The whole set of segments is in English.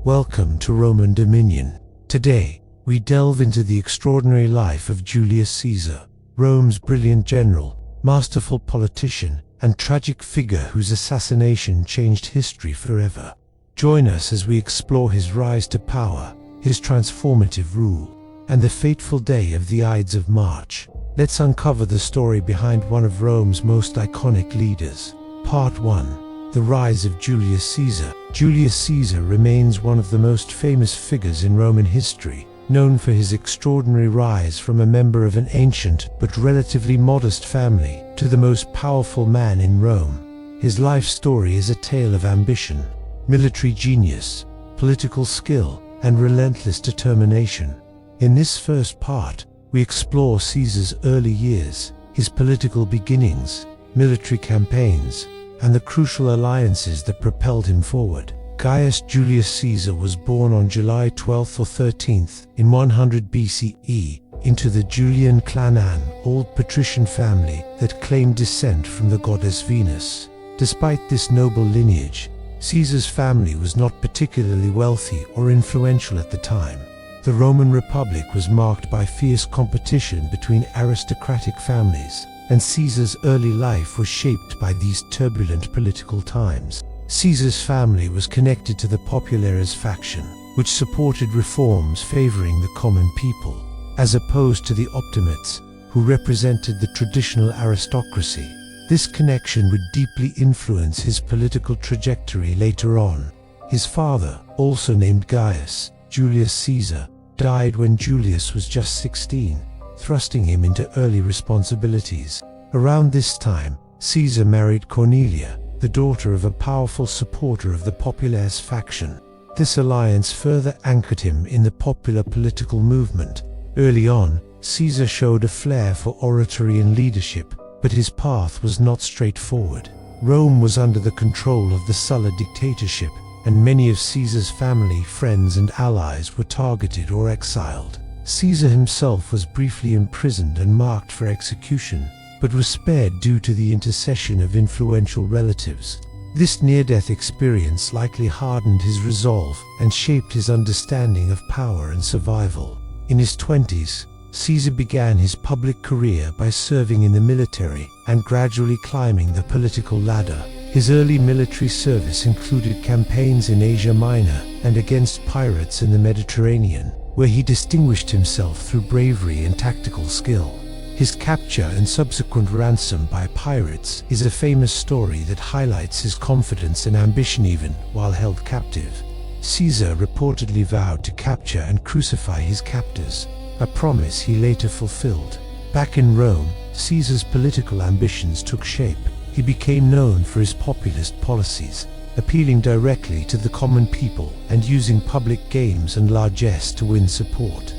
Welcome to Roman Dominion. Today, we delve into the extraordinary life of Julius Caesar, Rome's brilliant general, masterful politician, and tragic figure whose assassination changed history forever. Join us as we explore his rise to power, his transformative rule, and the fateful day of the Ides of March. Let's uncover the story behind one of Rome's most iconic leaders. Part 1. The rise of Julius Caesar. Julius Caesar remains one of the most famous figures in Roman history, known for his extraordinary rise from a member of an ancient but relatively modest family to the most powerful man in Rome. His life story is a tale of ambition, military genius, political skill, and relentless determination. In this first part, we explore Caesar's early years, his political beginnings, military campaigns, and the crucial alliances that propelled him forward. Gaius Julius Caesar was born on July 12th or 13th in 100 BCE into the Julian clan, old patrician family that claimed descent from the goddess Venus. Despite this noble lineage, Caesar's family was not particularly wealthy or influential at the time. The Roman Republic was marked by fierce competition between aristocratic families, and Caesar's early life was shaped by these turbulent political times. Caesar's family was connected to the Populares faction, which supported reforms favoring the common people, as opposed to the Optimates, who represented the traditional aristocracy. This connection would deeply influence his political trajectory later on. His father, also named Gaius Julius Caesar, died when Julius was just 16, thrusting him into early responsibilities. Around this time, Caesar married Cornelia, the daughter of a powerful supporter of the Populares faction. This alliance further anchored him in the popular political movement. Early on, Caesar showed a flair for oratory and leadership, but his path was not straightforward. Rome was under the control of the Sulla dictatorship, and many of Caesar's family, friends, and allies were targeted or exiled. Caesar himself was briefly imprisoned and marked for execution, but was spared due to the intercession of influential relatives. This near-death experience likely hardened his resolve and shaped his understanding of power and survival. In his 20s, Caesar began his public career by serving in the military and gradually climbing the political ladder. His early military service included campaigns in Asia Minor and against pirates in the Mediterranean, where he distinguished himself through bravery and tactical skill. His capture and subsequent ransom by pirates is a famous story that highlights his confidence and ambition even while held captive. Caesar reportedly vowed to capture and crucify his captors, a promise he later fulfilled. Back in Rome, Caesar's political ambitions took shape. He became known for his populist policies, appealing directly to the common people and using public games and largesse to win support.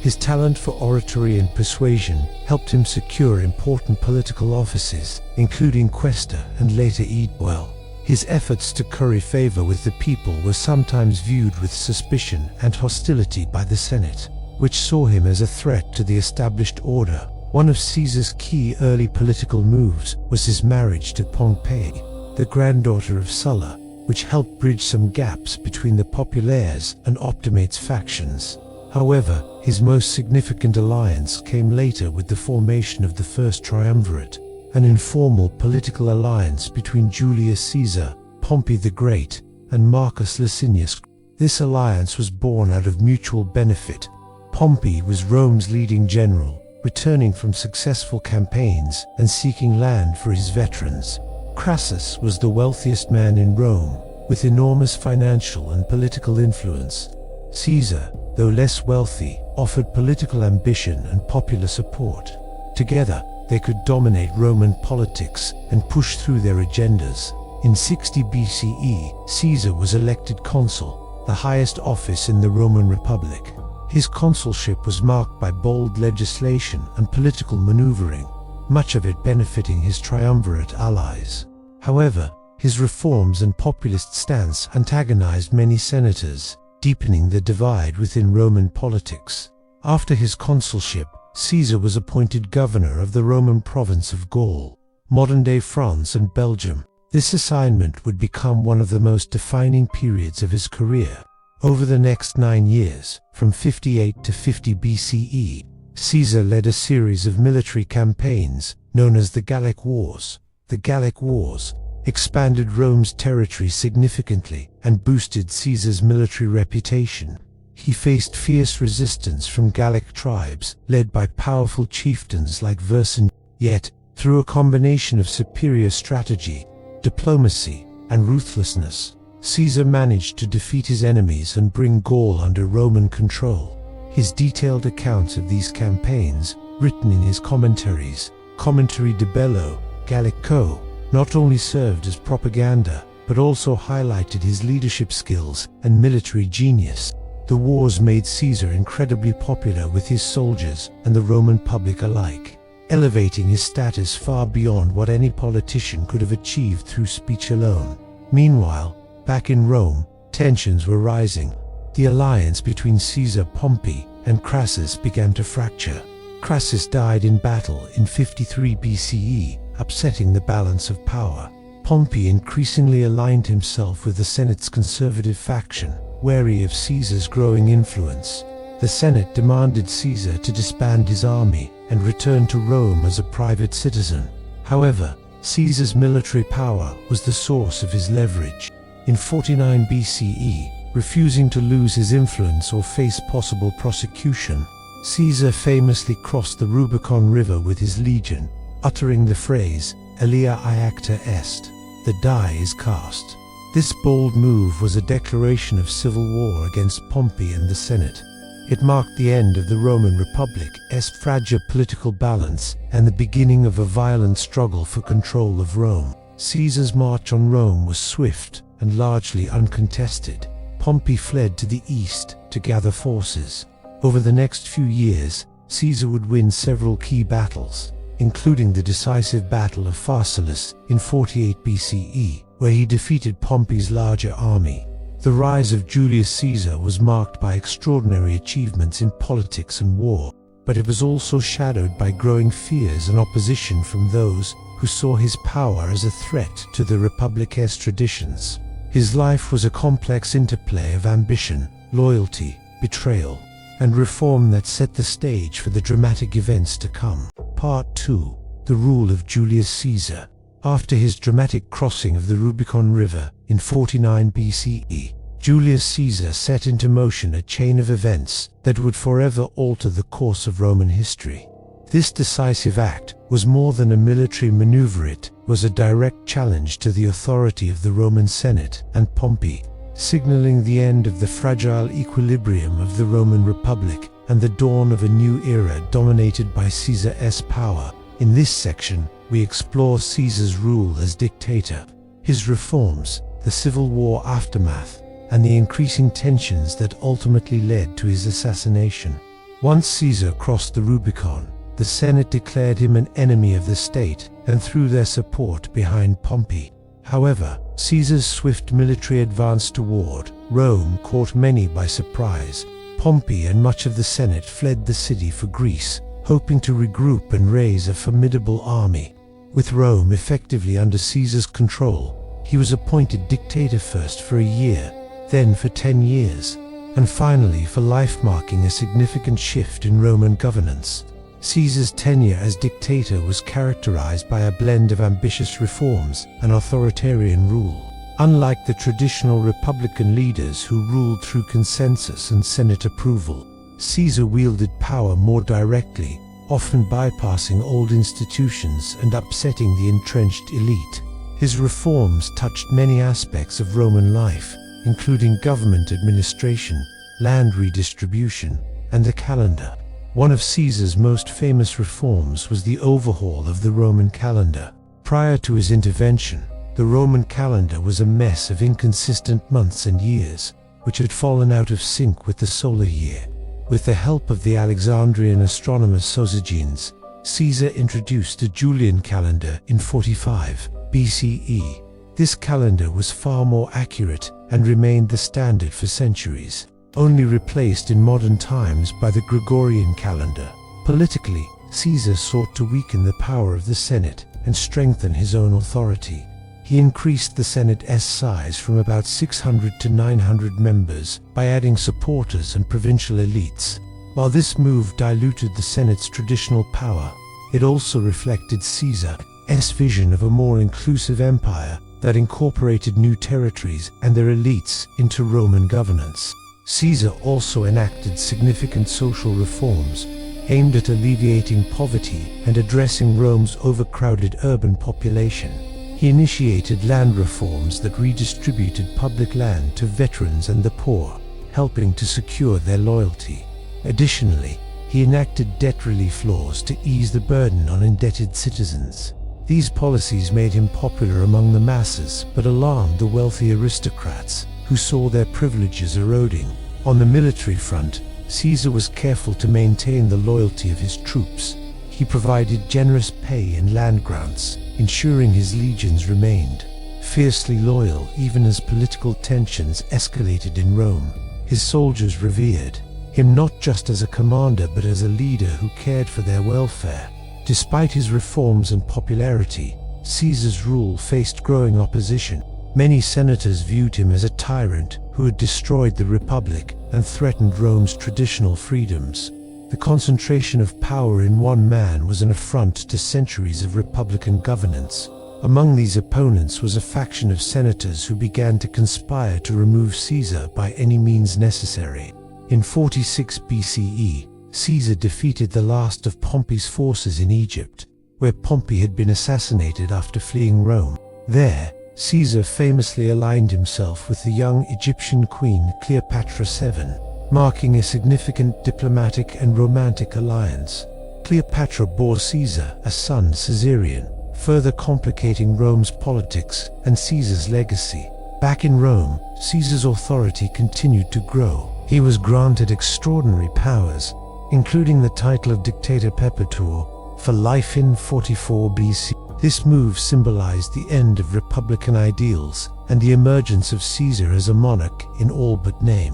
His talent for oratory and persuasion helped him secure important political offices, including quaestor and later aedile. His efforts to curry favor with the people were sometimes viewed with suspicion and hostility by the Senate, which saw him as a threat to the established order. One of Caesar's key early political moves was his marriage to Pompey, the granddaughter of Sulla, which helped bridge some gaps between the Populares and Optimates factions. However, his most significant alliance came later with the formation of the First Triumvirate, an informal political alliance between Julius Caesar, Pompey the Great, and Marcus Licinius. This alliance was born out of mutual benefit. Pompey was Rome's leading general, returning from successful campaigns and seeking land for his veterans. Crassus was the wealthiest man in Rome, with enormous financial and political influence. Caesar, though less wealthy, offered political ambition and popular support. Together, they could dominate Roman politics and push through their agendas. In 60 BCE, Caesar was elected consul, the highest office in the Roman Republic. His consulship was marked by bold legislation and political maneuvering, much of it benefiting his triumvirate allies. However, his reforms and populist stance antagonized many senators, deepening the divide within Roman politics. After his consulship, Caesar was appointed governor of the Roman province of Gaul, modern-day France and Belgium. This assignment would become one of the most defining periods of his career. Over the next 9 years, from 58 to 50 BCE, Caesar led a series of military campaigns known as the Gallic Wars. The Gallic Wars expanded Rome's territory significantly and boosted Caesar's military reputation. He faced fierce resistance from Gallic tribes led by powerful chieftains like Vercingetorix. Yet, through a combination of superior strategy, diplomacy, and ruthlessness, Caesar managed to defeat his enemies and bring Gaul under Roman control. His detailed accounts of these campaigns, written in his commentaries, Commentary de Bello Gallico, not only served as propaganda, but also highlighted his leadership skills and military genius. The wars made Caesar incredibly popular with his soldiers and the Roman public alike, elevating his status far beyond what any politician could have achieved through speech alone. Meanwhile, back in Rome, tensions were rising. The alliance between Caesar, Pompey, and Crassus began to fracture. Crassus died in battle in 53 BCE, upsetting the balance of power. Pompey increasingly aligned himself with the Senate's conservative faction, wary of Caesar's growing influence. The Senate demanded Caesar to disband his army and return to Rome as a private citizen. However, Caesar's military power was the source of his leverage. In 49 BCE, refusing to lose his influence or face possible prosecution, Caesar famously crossed the Rubicon River with his legion, uttering the phrase, "Alia iacta est," the die is cast. This bold move was a declaration of civil war against Pompey and the Senate. It marked the end of the Roman Republic's fragile political balance and the beginning of a violent struggle for control of Rome. Caesar's march on Rome was swift and largely uncontested. Pompey fled to the east to gather forces. Over the next few years, Caesar would win several key battles, including the decisive Battle of Pharsalus in 48 BCE, where he defeated Pompey's larger army. The rise of Julius Caesar was marked by extraordinary achievements in politics and war, but it was also shadowed by growing fears and opposition from those who saw his power as a threat to the Republic's traditions. His life was a complex interplay of ambition, loyalty, betrayal, and reform that set the stage for the dramatic events to come. Part 2. The Rule of Julius Caesar. After his dramatic crossing of the Rubicon River in 49 BCE, Julius Caesar set into motion a chain of events that would forever alter the course of Roman history. This decisive act was more than a military maneuver, it was a direct challenge to the authority of the Roman Senate and Pompey, signaling the end of the fragile equilibrium of the Roman Republic and the dawn of a new era dominated by Caesar's power. In this section, we explore Caesar's rule as dictator, his reforms, the civil war aftermath, and the increasing tensions that ultimately led to his assassination. Once Caesar crossed the Rubicon, the Senate declared him an enemy of the state and threw their support behind Pompey. However, Caesar's swift military advance toward Rome caught many by surprise. Pompey and much of the Senate fled the city for Greece, hoping to regroup and raise a formidable army. With Rome effectively under Caesar's control, he was appointed dictator first for a year, then for 10 years, and finally for life, marking a significant shift in Roman governance. Caesar's tenure as dictator was characterized by a blend of ambitious reforms and authoritarian rule. Unlike the traditional republican leaders who ruled through consensus and Senate approval, Caesar wielded power more directly, often bypassing old institutions and upsetting the entrenched elite. His reforms touched many aspects of Roman life, including government administration, land redistribution, and the calendar. One of Caesar's most famous reforms was the overhaul of the Roman calendar. Prior to his intervention, the Roman calendar was a mess of inconsistent months and years, which had fallen out of sync with the solar year. With the help of the Alexandrian astronomer Sosigenes, Caesar introduced the Julian calendar in 45 BCE. This calendar was far more accurate and remained the standard for centuries, only replaced in modern times by the Gregorian calendar. Politically, Caesar sought to weaken the power of the Senate and strengthen his own authority. He increased the Senate's size from about 600 to 900 members by adding supporters and provincial elites. While this move diluted the Senate's traditional power, it also reflected Caesar's vision of a more inclusive empire that incorporated new territories and their elites into Roman governance. Caesar also enacted significant social reforms aimed at alleviating poverty and addressing Rome's overcrowded urban population. He initiated land reforms that redistributed public land to veterans and the poor, helping to secure their loyalty. Additionally, he enacted debt relief laws to ease the burden on indebted citizens. These policies made him popular among the masses, but alarmed the wealthy aristocrats, who saw their privileges eroding. On the military front, Caesar was careful to maintain the loyalty of his troops. He provided generous pay and land grants, ensuring his legions remained fiercely loyal even as political tensions escalated in Rome. His soldiers revered him not just as a commander but as a leader who cared for their welfare. Despite his reforms and popularity, Caesar's rule faced growing opposition. Many senators viewed him as a tyrant who had destroyed the Republic and threatened Rome's traditional freedoms. The concentration of power in one man was an affront to centuries of republican governance. Among these opponents was a faction of senators who began to conspire to remove Caesar by any means necessary. In 46 BCE, Caesar defeated the last of Pompey's forces in Egypt, where Pompey had been assassinated after fleeing Rome. There, Caesar famously aligned himself with the young Egyptian queen Cleopatra VII, marking a significant diplomatic and romantic alliance. Cleopatra bore Caesar a son, Caesarion, further complicating Rome's politics and Caesar's legacy. Back in Rome, Caesar's authority continued to grow. He was granted extraordinary powers, including the title of dictator perpetuo for life in 44 BC. This move symbolized the end of republican ideals and the emergence of Caesar as a monarch in all but name.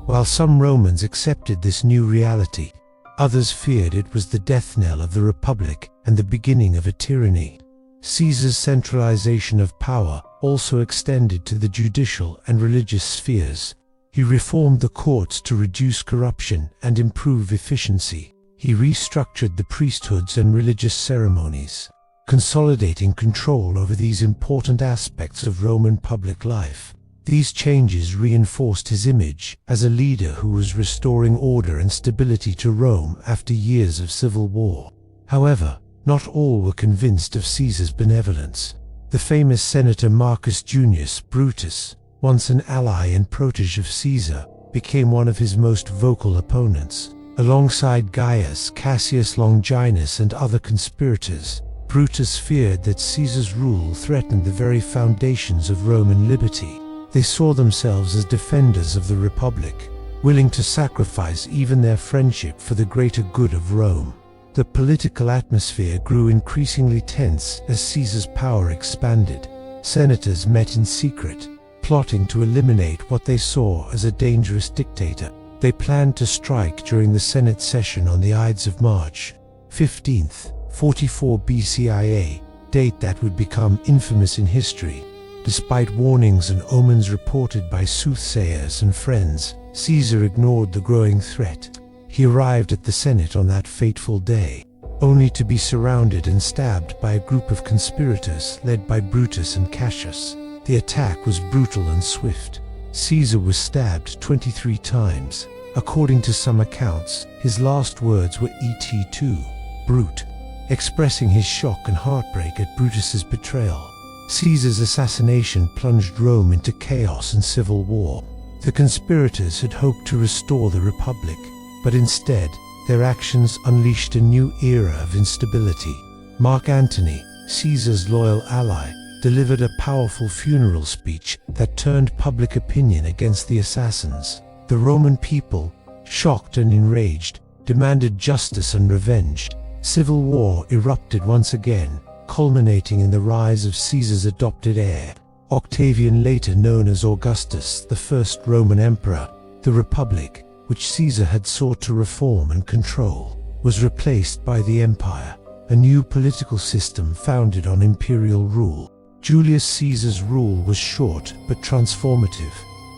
While some Romans accepted this new reality, others feared it was the death knell of the Republic and the beginning of a tyranny. Caesar's centralization of power also extended to the judicial and religious spheres. He reformed the courts to reduce corruption and improve efficiency. He restructured the priesthoods and religious ceremonies, consolidating control over these important aspects of Roman public life. These changes reinforced his image as a leader who was restoring order and stability to Rome after years of civil war. However, not all were convinced of Caesar's benevolence. The famous senator Marcus Junius Brutus, once an ally and protege of Caesar, became one of his most vocal opponents. Alongside Gaius Cassius Longinus and other conspirators, Brutus feared that Caesar's rule threatened the very foundations of Roman liberty. They saw themselves as defenders of the Republic, willing to sacrifice even their friendship for the greater good of Rome. The political atmosphere grew increasingly tense as Caesar's power expanded. Senators met in secret, plotting to eliminate what they saw as a dangerous dictator. They planned to strike during the Senate session on the Ides of March, 15th, 44 BCIA, date that would become infamous in history. Despite warnings and omens reported by soothsayers and friends, Caesar ignored the growing threat. He arrived at the Senate on that fateful day, only to be surrounded and stabbed by a group of conspirators led by Brutus and Cassius. The attack was brutal and swift. Caesar was stabbed 23 times. According to some accounts, his last words were "Et Brute," expressing his shock and heartbreak at Brutus's betrayal. Caesar's assassination plunged Rome into chaos and civil war. The conspirators had hoped to restore the Republic, but instead, their actions unleashed a new era of instability. Mark Antony, Caesar's loyal ally, delivered a powerful funeral speech that turned public opinion against the assassins. The Roman people, shocked and enraged, demanded justice and revenge. Civil war erupted once again, culminating in the rise of Caesar's adopted heir, Octavian, later known as Augustus, the first Roman emperor. The Republic, which Caesar had sought to reform and control, was replaced by the Empire, a new political system founded on imperial rule. Julius Caesar's rule was short but transformative.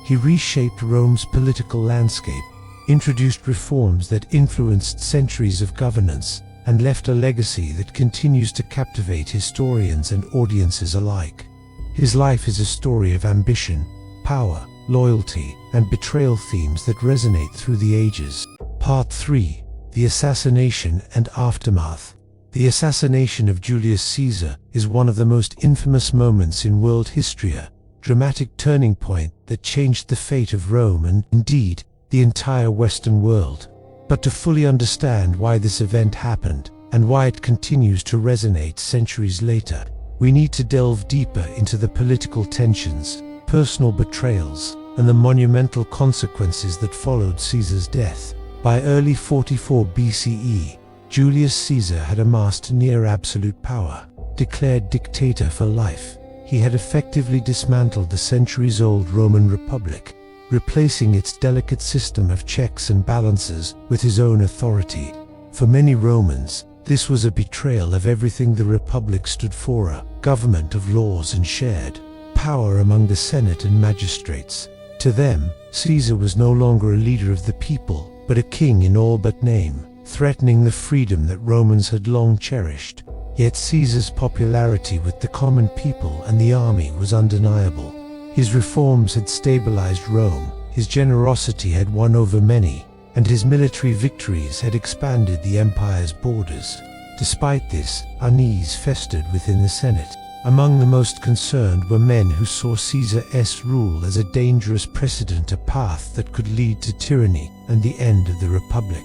He reshaped Rome's political landscape, introduced reforms that influenced centuries of governance, and left a legacy that continues to captivate historians and audiences alike. His life is a story of ambition, power, loyalty, and betrayal, themes that resonate through the ages. Part 3. The Assassination and Aftermath. The assassination of Julius Caesar is one of the most infamous moments in world history, a dramatic turning point that changed the fate of Rome and, indeed, the entire Western world. But to fully understand why this event happened, and why it continues to resonate centuries later, we need to delve deeper into the political tensions, personal betrayals, and the monumental consequences that followed Caesar's death. By early 44 BCE, Julius Caesar had amassed near absolute power. Declared dictator for life, he had effectively dismantled the centuries-old Roman Republic, replacing its delicate system of checks and balances with his own authority. For many Romans, this was a betrayal of everything the Republic stood for: a government of laws and shared power among the Senate and magistrates. To them, Caesar was no longer a leader of the people, but a king in all but name, threatening the freedom that Romans had long cherished. Yet Caesar's popularity with the common people and the army was undeniable. His reforms had stabilized Rome, his generosity had won over many, and his military victories had expanded the empire's borders. Despite this, unease festered within the Senate. Among the most concerned were men who saw Caesar's rule as a dangerous precedent, a path that could lead to tyranny and the end of the Republic.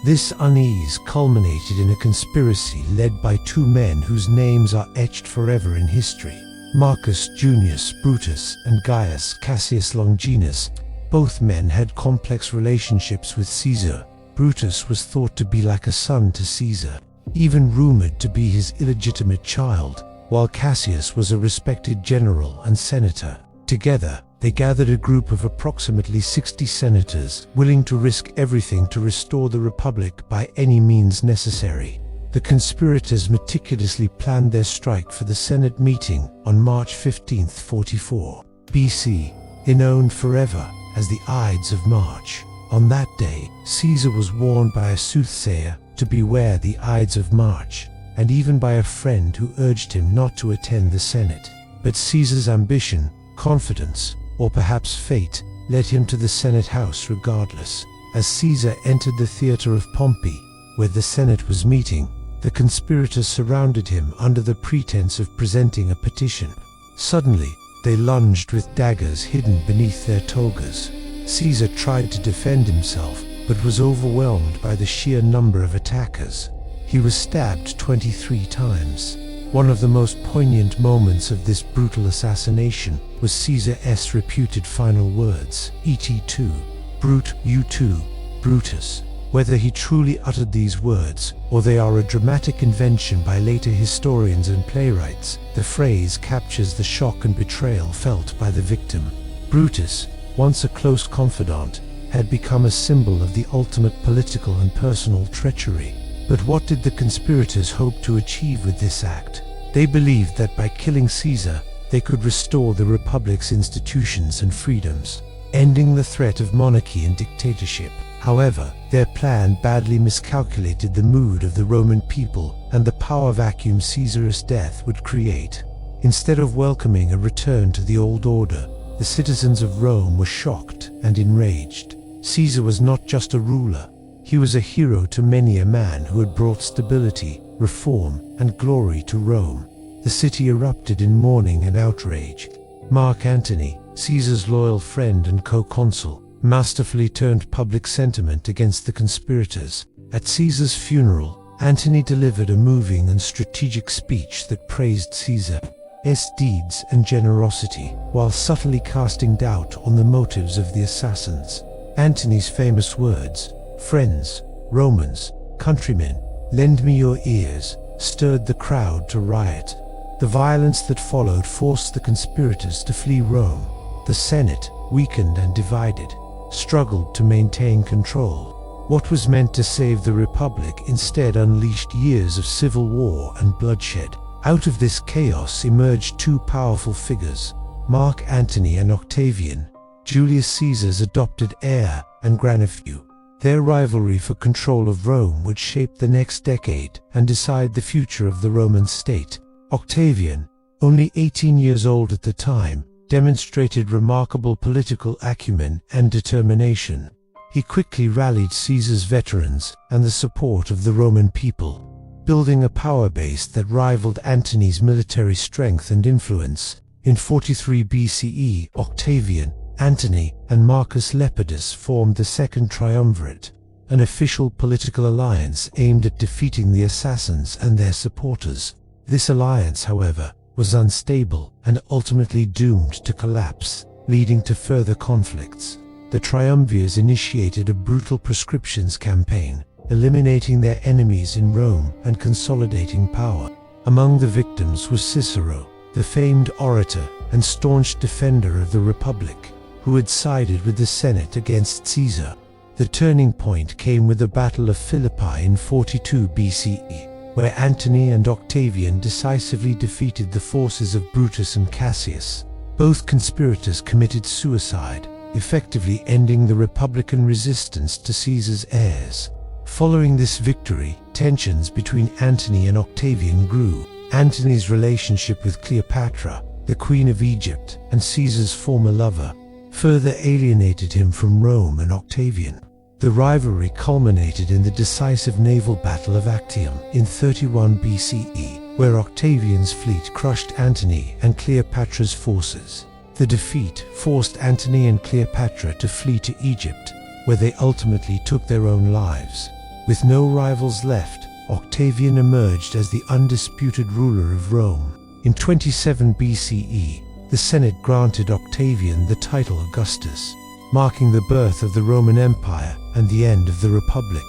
This unease culminated in a conspiracy led by two men whose names are etched forever in history: Marcus Junius Brutus and Gaius Cassius Longinus. Both men had complex relationships with Caesar. Brutus was thought to be like a son to Caesar, even rumored to be his illegitimate child, while Cassius was a respected general and senator. Together, they gathered a group of approximately 60 senators, willing to risk everything to restore the Republic by any means necessary. The conspirators meticulously planned their strike for the Senate meeting on March 15, 44 BC, known forever as the Ides of March. On that day, Caesar was warned by a soothsayer to beware the Ides of March, and even by a friend who urged him not to attend the Senate. But Caesar's ambition, confidence, or perhaps fate, led him to the Senate house regardless. As Caesar entered the theater of Pompey, where the Senate was meeting, the conspirators surrounded him under the pretense of presenting a petition. Suddenly, they lunged with daggers hidden beneath their togas. Caesar tried to defend himself, but was overwhelmed by the sheer number of attackers. He was stabbed 23 times. One of the most poignant moments of this brutal assassination was Caesar's reputed final words, "Et tu, Brute, you too, Brutus." Whether he truly uttered these words, or they are a dramatic invention by later historians and playwrights, the phrase captures the shock and betrayal felt by the victim. Brutus, once a close confidant, had become a symbol of the ultimate political and personal treachery. But what did the conspirators hope to achieve with this act? They believed that by killing Caesar, they could restore the Republic's institutions and freedoms, ending the threat of monarchy and dictatorship. However, their plan badly miscalculated the mood of the Roman people and the power vacuum Caesar's death would create. Instead of welcoming a return to the old order, the citizens of Rome were shocked and enraged. Caesar was not just a ruler. He was a hero to many, a man who had brought stability, reform, and glory to Rome. The city erupted in mourning and outrage. Mark Antony, Caesar's loyal friend and co-consul, masterfully turned public sentiment against the conspirators. At Caesar's funeral, Antony delivered a moving and strategic speech that praised Caesar's deeds and generosity, while subtly casting doubt on the motives of the assassins. Antony's famous words, "Friends, Romans, countrymen, lend me your ears," stirred the crowd to riot. The violence that followed forced the conspirators to flee Rome. The Senate, weakened and divided, struggled to maintain control. What was meant to save the Republic instead unleashed years of civil war and bloodshed. Out of this chaos emerged two powerful figures, Mark Antony and Octavian, Julius Caesar's adopted heir and grandnephew. Their rivalry for control of Rome would shape the next decade and decide the future of the Roman state. Octavian, only 18 years old at the time, demonstrated remarkable political acumen and determination. He quickly rallied Caesar's veterans and the support of the Roman people, building a power base that rivaled Antony's military strength and influence. In 43 BCE, Octavian, Antony, and Marcus Lepidus formed the Second Triumvirate, an official political alliance aimed at defeating the assassins and their supporters. This alliance, however, was unstable and ultimately doomed to collapse, leading to further conflicts. The triumvirs initiated a brutal proscriptions campaign, eliminating their enemies in Rome and consolidating power. Among the victims was Cicero, the famed orator and staunch defender of the Republic, who had sided with the Senate against Caesar. The turning point came with the Battle of Philippi in 42 BCE, where Antony and Octavian decisively defeated the forces of Brutus and Cassius. Both conspirators committed suicide, effectively ending the Republican resistance to Caesar's heirs. Following this victory, tensions between Antony and Octavian grew. Antony's relationship with Cleopatra, the Queen of Egypt and Caesar's former lover, further alienated him from Rome and Octavian. The rivalry culminated in the decisive naval battle of Actium in 31 BCE, where Octavian's fleet crushed Antony and Cleopatra's forces. The defeat forced Antony and Cleopatra to flee to Egypt, where they ultimately took their own lives. With no rivals left, Octavian emerged as the undisputed ruler of Rome. In 27 BCE, the Senate granted Octavian the title Augustus, marking the birth of the Roman Empire and the end of the Republic.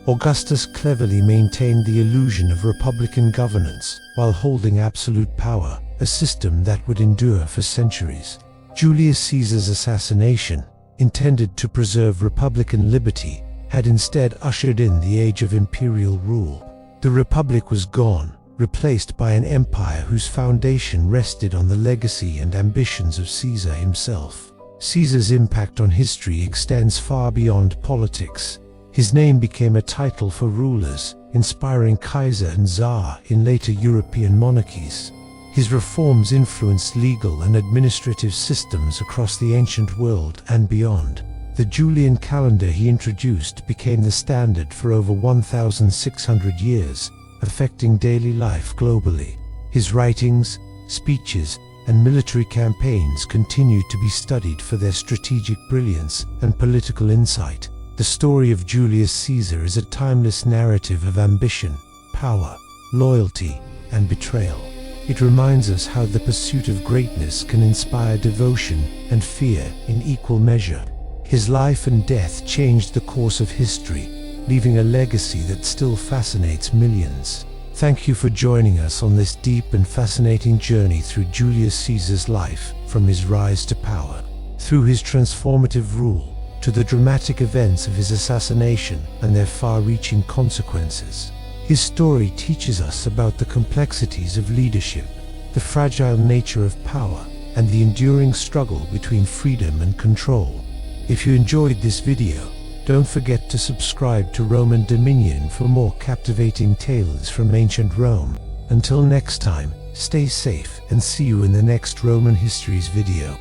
Augustus cleverly maintained the illusion of republican governance while holding absolute power, a system that would endure for centuries. Julius Caesar's assassination, intended to preserve republican liberty, had instead ushered in the age of imperial rule. The Republic was gone, replaced by an empire whose foundation rested on the legacy and ambitions of Caesar himself. Caesar's impact on history extends far beyond politics. His name became a title for rulers, inspiring Kaiser and Tsar in later European monarchies. His reforms influenced legal and administrative systems across the ancient world and beyond. The Julian calendar he introduced became the standard for over 1,600 years, affecting daily life globally. His writings, speeches, and military campaigns continued to be studied for their strategic brilliance and political insight. The story of Julius Caesar is a timeless narrative of ambition, power, loyalty, and betrayal. It reminds us how the pursuit of greatness can inspire devotion and fear in equal measure. His life and death changed the course of history, leaving a legacy that still fascinates millions. Thank you for joining us on this deep and fascinating journey through Julius Caesar's life, from his rise to power, through his transformative rule, to the dramatic events of his assassination and their far-reaching consequences. His story teaches us about the complexities of leadership, the fragile nature of power, and the enduring struggle between freedom and control. If you enjoyed this video, don't forget to subscribe to Roman Dominion for more captivating tales from ancient Rome. Until next time, stay safe and see you in the next Roman Histories video.